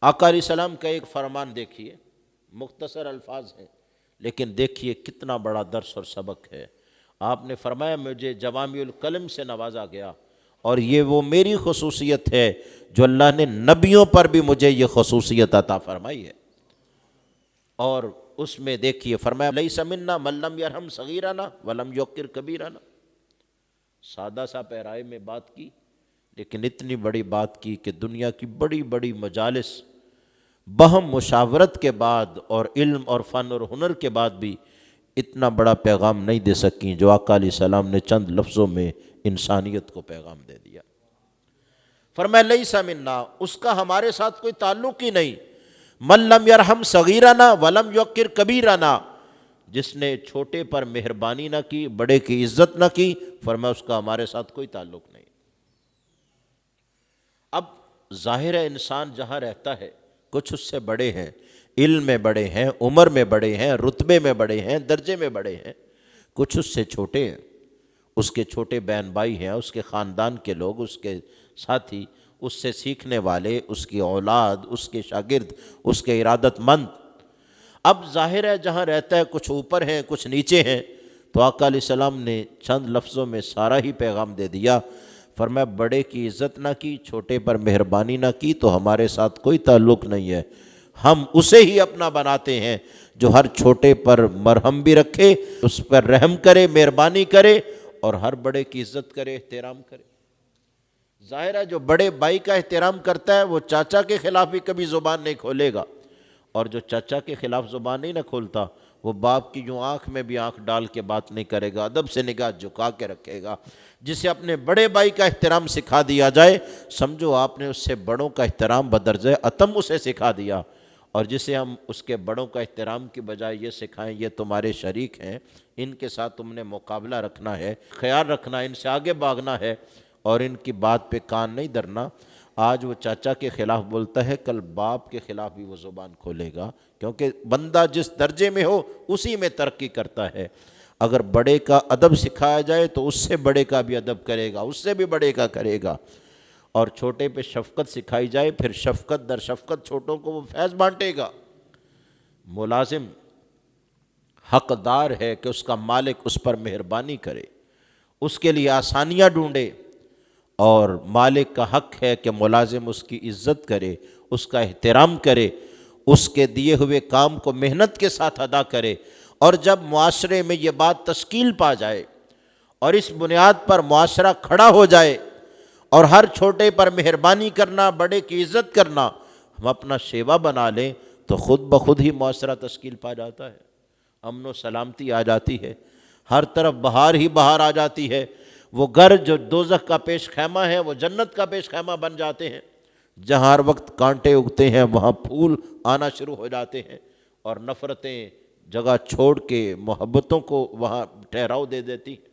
آقا علیہ السلام کا ایک فرمان دیکھیے، مختصر الفاظ ہیں لیکن دیکھیے کتنا بڑا درس اور سبق ہے۔ آپ نے فرمایا مجھے جوامع الکلم سے نوازا گیا، اور یہ وہ میری خصوصیت ہے جو اللہ نے نبیوں پر بھی مجھے یہ خصوصیت عطا فرمائی ہے۔ اور اس میں دیکھیے فرمایا لیس منا من لم یرحم صغیرنا ولم یوقر کبیرنا۔ سادہ سا پیرائے میں بات کی، لیکن اتنی بڑی بات کی کہ دنیا کی بڑی بڑی مجالس بہم مشاورت کے بعد اور علم اور فن اور ہنر کے بعد بھی اتنا بڑا پیغام نہیں دے سکیں جو آقا علیہ السلام نے چند لفظوں میں انسانیت کو پیغام دے دیا۔ فرمایا لیس منا، اس کا ہمارے ساتھ کوئی تعلق ہی نہیں، من لم یرحم صغیرنا ولم یوقر کبیرنا، جس نے چھوٹے پر مہربانی نہ کی، بڑے کی عزت نہ کی، فرمایا اس کا ہمارے ساتھ کوئی تعلق نہیں۔ اب ظاہر ہے انسان جہاں رہتا ہے کچھ اس سے بڑے ہیں، علم میں بڑے ہیں، عمر میں بڑے ہیں، رتبے میں بڑے ہیں، درجے میں بڑے ہیں، کچھ اس سے چھوٹے ہیں، اس کے چھوٹے بہن بھائی ہیں، اس کے خاندان کے لوگ، اس کے ساتھی، اس سے سیکھنے والے، اس کی اولاد، اس کے شاگرد، اس کے ارادت مند۔ اب ظاہر ہے جہاں رہتا ہے کچھ اوپر ہیں کچھ نیچے ہیں، تو آقا علیہ السلام نے چند لفظوں میں سارا ہی پیغام دے دیا۔ فرمایا بڑے کی عزت نہ کی، چھوٹے پر مہربانی نہ کی تو ہمارے ساتھ کوئی تعلق نہیں ہے۔ ہم اسے ہی اپنا بناتے ہیں جو ہر چھوٹے پر مرہم بھی رکھے، اس پر رحم کرے، مہربانی کرے، اور ہر بڑے کی عزت کرے، احترام کرے۔ ظاہر ہے جو بڑے بھائی کا احترام کرتا ہے وہ چاچا کے خلاف بھی کبھی زبان نہیں کھولے گا، اور جو چاچا کے خلاف زبان نہیں نہ کھولتا وہ باپ کی یوں آنکھ میں بھی آنکھ ڈال کے بات نہیں کرے گا، ادب سے نگاہ جھکا کے رکھے گا۔ جسے اپنے بڑے بھائی کا احترام سکھا دیا جائے، سمجھو آپ نے اس سے بڑوں کا احترام بدرجہ اتم اسے سکھا دیا۔ اور جسے ہم اس کے بڑوں کا احترام کی بجائے یہ سکھائیں یہ تمہارے شریک ہیں، ان کے ساتھ تم نے مقابلہ رکھنا ہے، خیال رکھنا ہے، ان سے آگے بھاگنا ہے، اور ان کی بات پہ کان نہیں دھرنا۔ آج وہ چاچا کے خلاف بولتا ہے، کل باپ کے خلاف بھی وہ زبان کھولے گا، کیونکہ بندہ جس درجے میں ہو اسی میں ترقی کرتا ہے۔ اگر بڑے کا ادب سکھایا جائے تو اس سے بڑے کا بھی ادب کرے گا، اس سے بھی بڑے کا کرے گا، اور چھوٹے پہ شفقت سکھائی جائے پھر شفقت در شفقت چھوٹوں کو وہ فیض بانٹے گا۔ ملازم حقدار ہے کہ اس کا مالک اس پر مہربانی کرے، اس کے لیے آسانیاں ڈھونڈے، اور مالک کا حق ہے کہ ملازم اس کی عزت کرے، اس کا احترام کرے، اس کے دیے ہوئے کام کو محنت کے ساتھ ادا کرے۔ اور جب معاشرے میں یہ بات تشکیل پا جائے اور اس بنیاد پر معاشرہ کھڑا ہو جائے اور ہر چھوٹے پر مہربانی کرنا، بڑے کی عزت کرنا ہم اپنا شیوا بنا لیں تو خود بخود ہی معاشرہ تشکیل پا جاتا ہے، امن و سلامتی آ جاتی ہے، ہر طرف بہار ہی بہار آ جاتی ہے۔ وہ گھر جو دوزخ کا پیش خیمہ ہے وہ جنت کا پیش خیمہ بن جاتے ہیں، جہاں ہر وقت کانٹے اگتے ہیں وہاں پھول آنا شروع ہو جاتے ہیں، اور نفرتیں جگہ چھوڑ کے محبتوں کو وہاں ٹھہراؤ دے دیتی ہیں۔